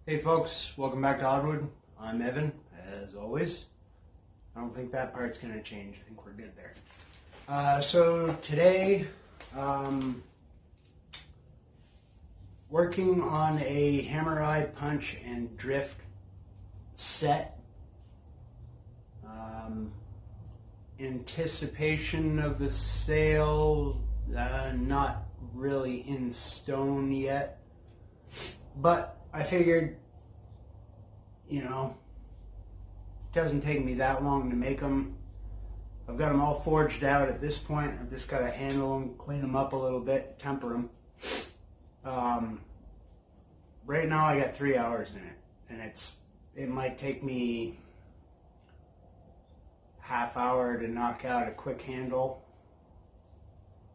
Hey folks, welcome back to Oddwood. I'm Evan, as always. I don't think that part's going to change. I think we're good there. So today, working on a hammer eye punch and drift set. Anticipation of the sale, not really in stone yet. But I figured, it doesn't take me that long to make them. I've got them all forged out at this point. I've just got to handle them, clean them up a little bit, temper them. Right now I got 3 hours in it, and it might take me half hour to knock out a quick handle,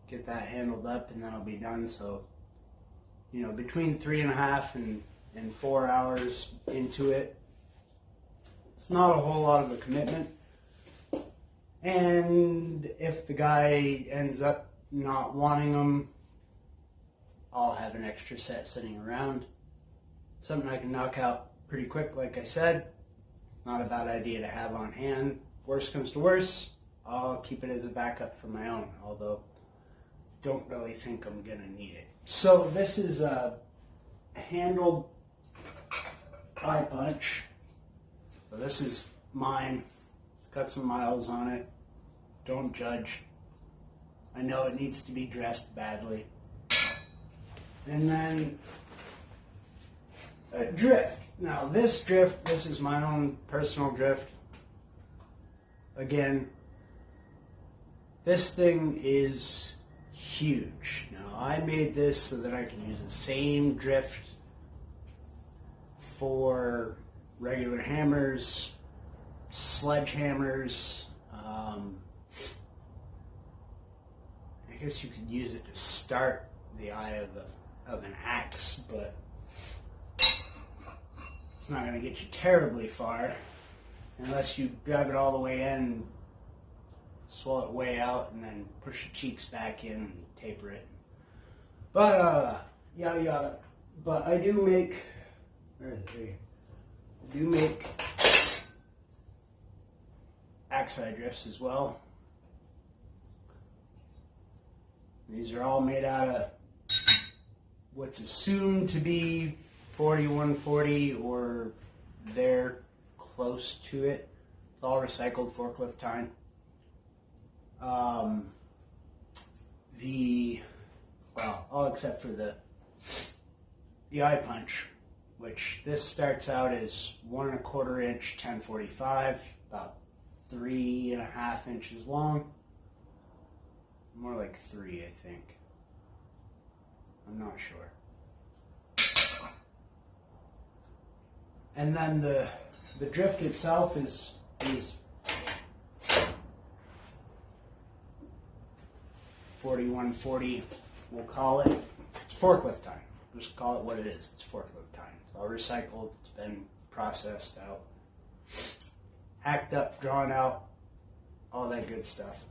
get that handled up, and then I'll be done. So, between 3.5 and 4 hours into it. It's not a whole lot of a commitment. And if the guy ends up not wanting them, I'll have an extra set sitting around. Something I can knock out pretty quick, like I said. Not a bad idea to have on hand. Worst comes to worst, I'll keep it as a backup for my own, although don't really think I'm gonna need it. So this is a handled eye punch. So this is mine. It's got some miles on it. Don't judge. I know it needs to be dressed badly. And then a drift. Now this is my own personal drift. Again, this thing is huge. Now I made this so that I can use the same drift for regular hammers, sledgehammers. I guess you could use it to start the eye of an axe, but it's not going to get you terribly far unless you drive it all the way in, swell it way out, and then push the cheeks back in and taper it. But yada yada. But I do make. Where is it? I do make axe eye drifts as well. These are all made out of what's assumed to be 4140 or they're close to it. It's all recycled forklift tine. All except for the eye punch, which this starts out as 1 1/4 inch 1045, about 3.5 inches long. More like 3, I think. I'm not sure. And then the drift itself is 4140, we'll call it. It's forklift time. Just call it what it is. It's forklift time. It's all recycled. It's been processed out, hacked up, drawn out, all that good stuff.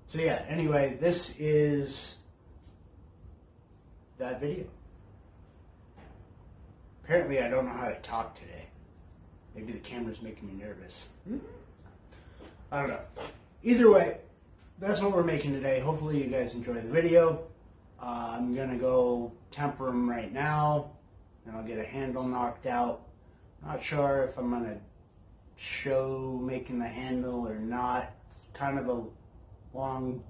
So yeah, anyway, this is that video. Apparently I don't know how to talk today. Maybe the camera's making me nervous. I don't know. Either way, that's what we're making today. Hopefully you guys enjoy the video. I'm going to go temper them right now, and I'll get a handle knocked out. Not sure if I'm going to show making the handle or not. It's kind of a long,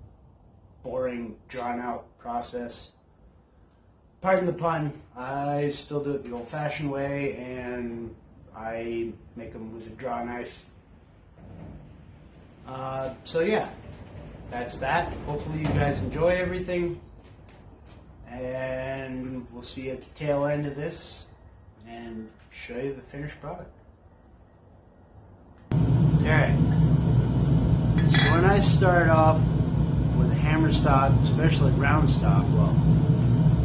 boring, drawn-out process. Pardon the pun, I still do it the old-fashioned way, and I make them with a draw knife. So yeah, that's that. Hopefully you guys enjoy everything, and we'll see you at the tail end of this and show you the finished product. Alright, so when I start off with a hammer stock, especially round stock, well,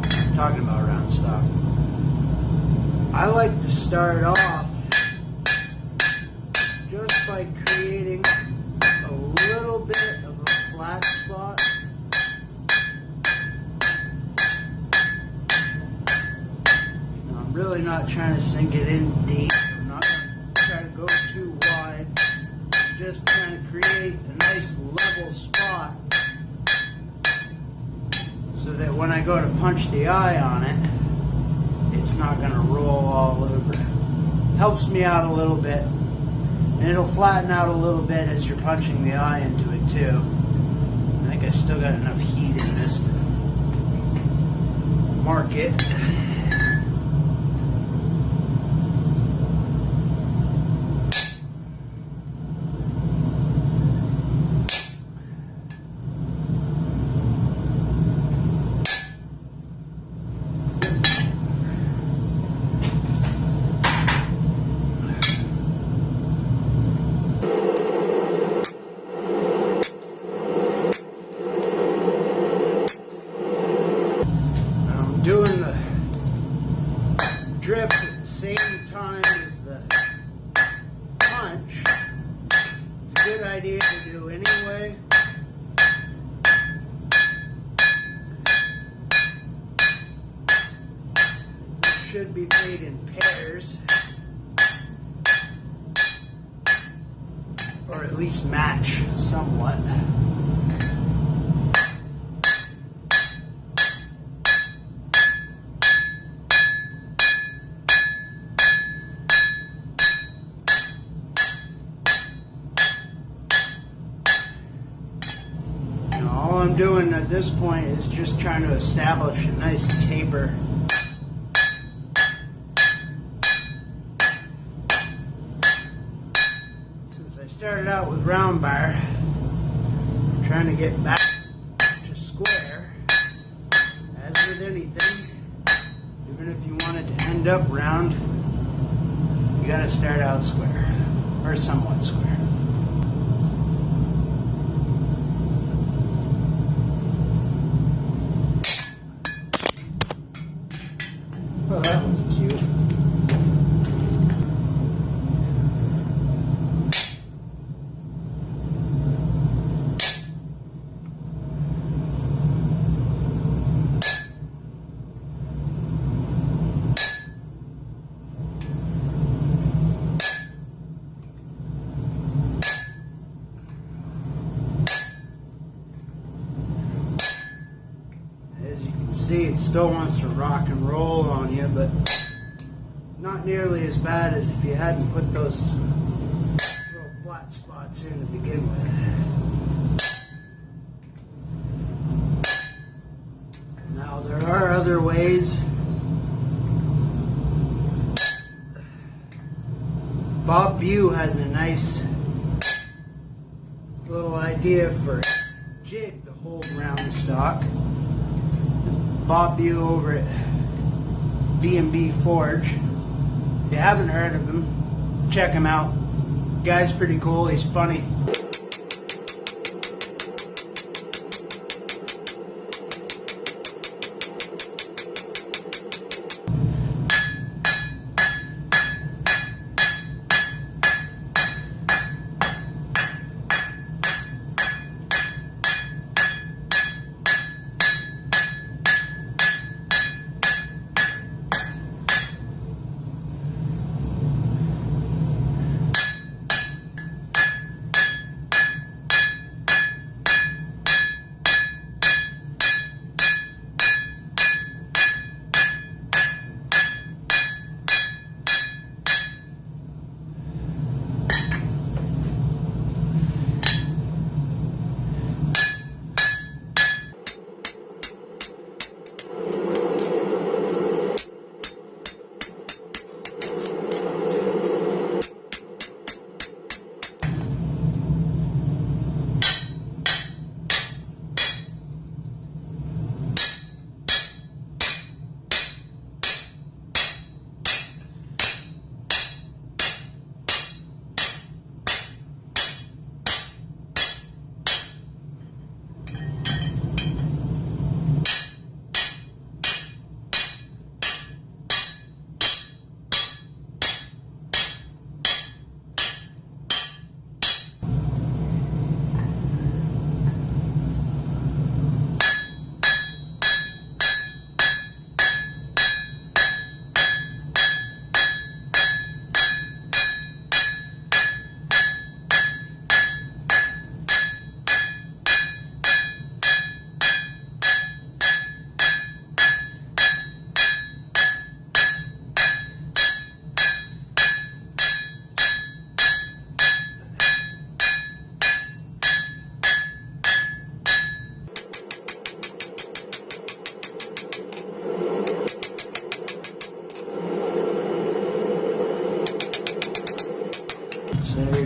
I'm talking about round stock, I like to start off just by creating a little bit of a flat spot. Now I'm really not trying to sink it in deep. I'm not going to try to go too wide. I'm just trying to create a nice level spot so that when I go to punch the eye on it, it's not going to roll all over. Helps me out a little bit. And it'll flatten out a little bit as you're punching the eye into it too. I think I still got enough heat in this to mark it. Doing the drift at the same time as the punch. It's a good idea to do anyway. It should be made in pairs, or at least match somewhat. All I'm doing at this point is just trying to establish a nice taper. Since I started out with round bar, I'm trying to get back to square. As with anything, even if you want it to end up round, you gotta start out square, or somewhat square. Oh, that was cute. As you can see, it still wants to rock and roll on you, but not nearly as bad as if you hadn't put those little flat spots in to begin with. Now there are other ways. Bob Bew has a nice little idea for a jig to hold around the stock. Bob Bew over at B&B Forge. If you haven't heard of him, check him out. Guy's pretty cool, he's funny.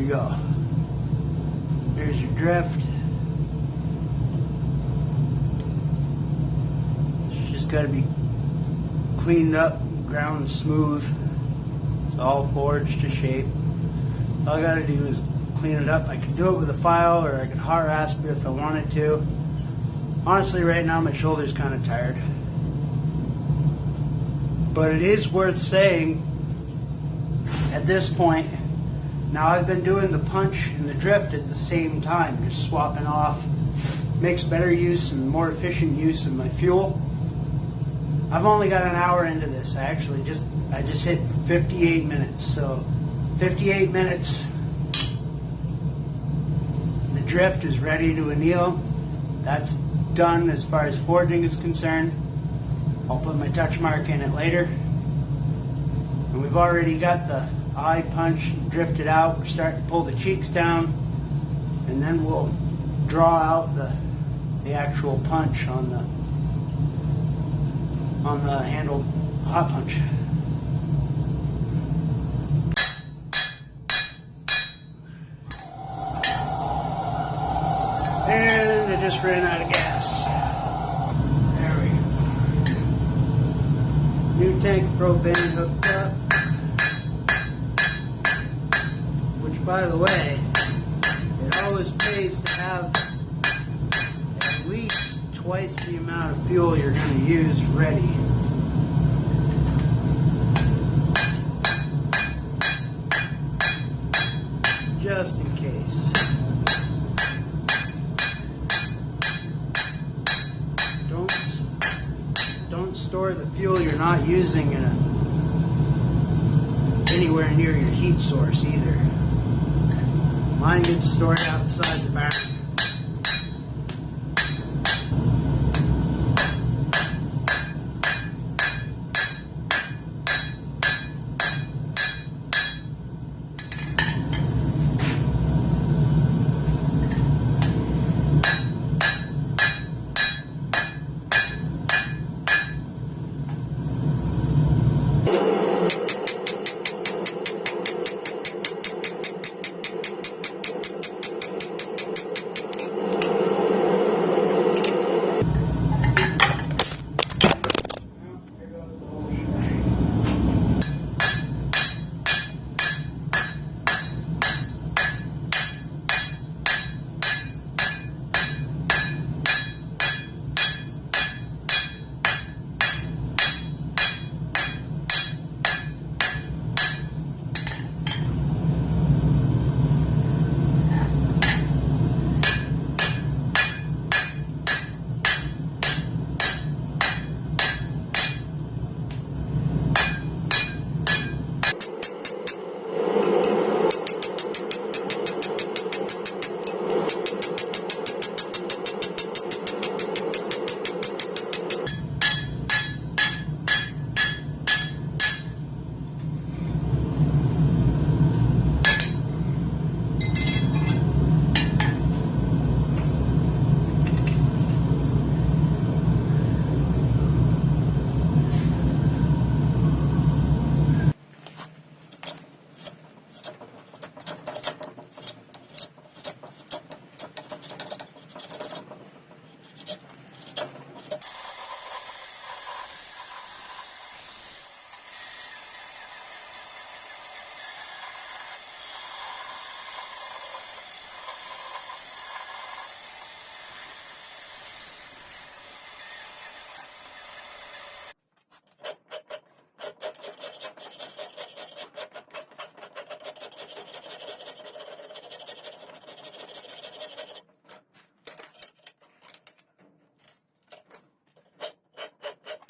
you go. There's your drift. It's just got to be cleaned up, ground smooth. It's all forged to shape. All I got to do is clean it up. I could do it with a file, or I could hot rasp it if I wanted to. Honestly, right now my shoulder's kind of tired. But it is worth saying at this point, now I've been doing the punch and the drift at the same time, just swapping off. Makes better use and more efficient use of my fuel. I've only got an hour into this. I just hit 58 minutes. So 58 minutes, the drift is ready to anneal. That's done as far as forging is concerned. I'll put my touch mark in it later. And we've already got the eye punch drifted out. We're starting to pull the cheeks down, and then we'll draw out the actual punch on the handled hot punch. And I just ran out of gas. There we go. New tank of propane hooked up. Which, by the way, it always pays to have at least twice the amount of fuel you're going to use ready. Just in case. Don't store the fuel you're not using in anywhere near your heat source either. Mine gets stored outside the barn.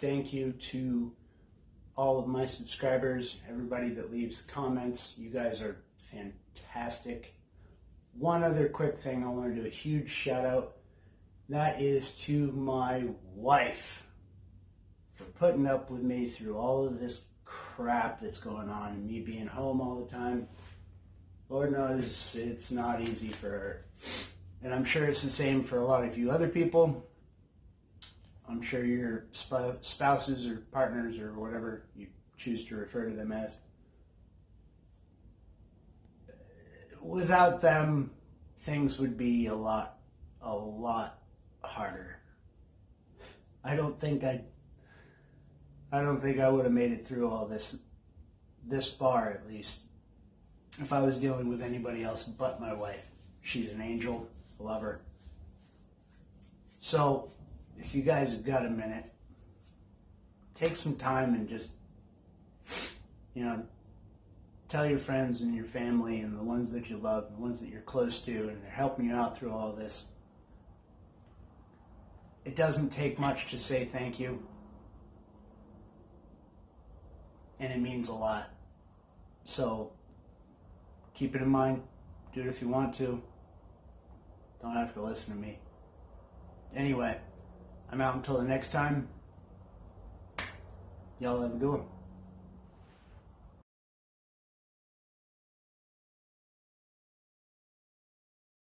Thank you to all of my subscribers, everybody that leaves comments. You guys are fantastic. One other quick thing, I want to do a huge shout out. That is to my wife for putting up with me through all of this crap that's going on and me being home all the time. Lord knows it's not easy for her. And I'm sure it's the same for a lot of you other people. I'm sure your spouses or partners or whatever you choose to refer to them as without them, things would be a lot harder. I don't think I would have made it through all this far, at least, if I was dealing with anybody else but my wife. She's an angel. I love her. So, if you guys have got a minute, take some time and just, tell your friends and your family and the ones that you love, and the ones that you're close to, and they're helping you out through all this. It doesn't take much to say thank you, and it means a lot. So keep it in mind. Do it if you want to. Don't have to listen to me. Anyway, I'm out until the next time. Y'all have a good one.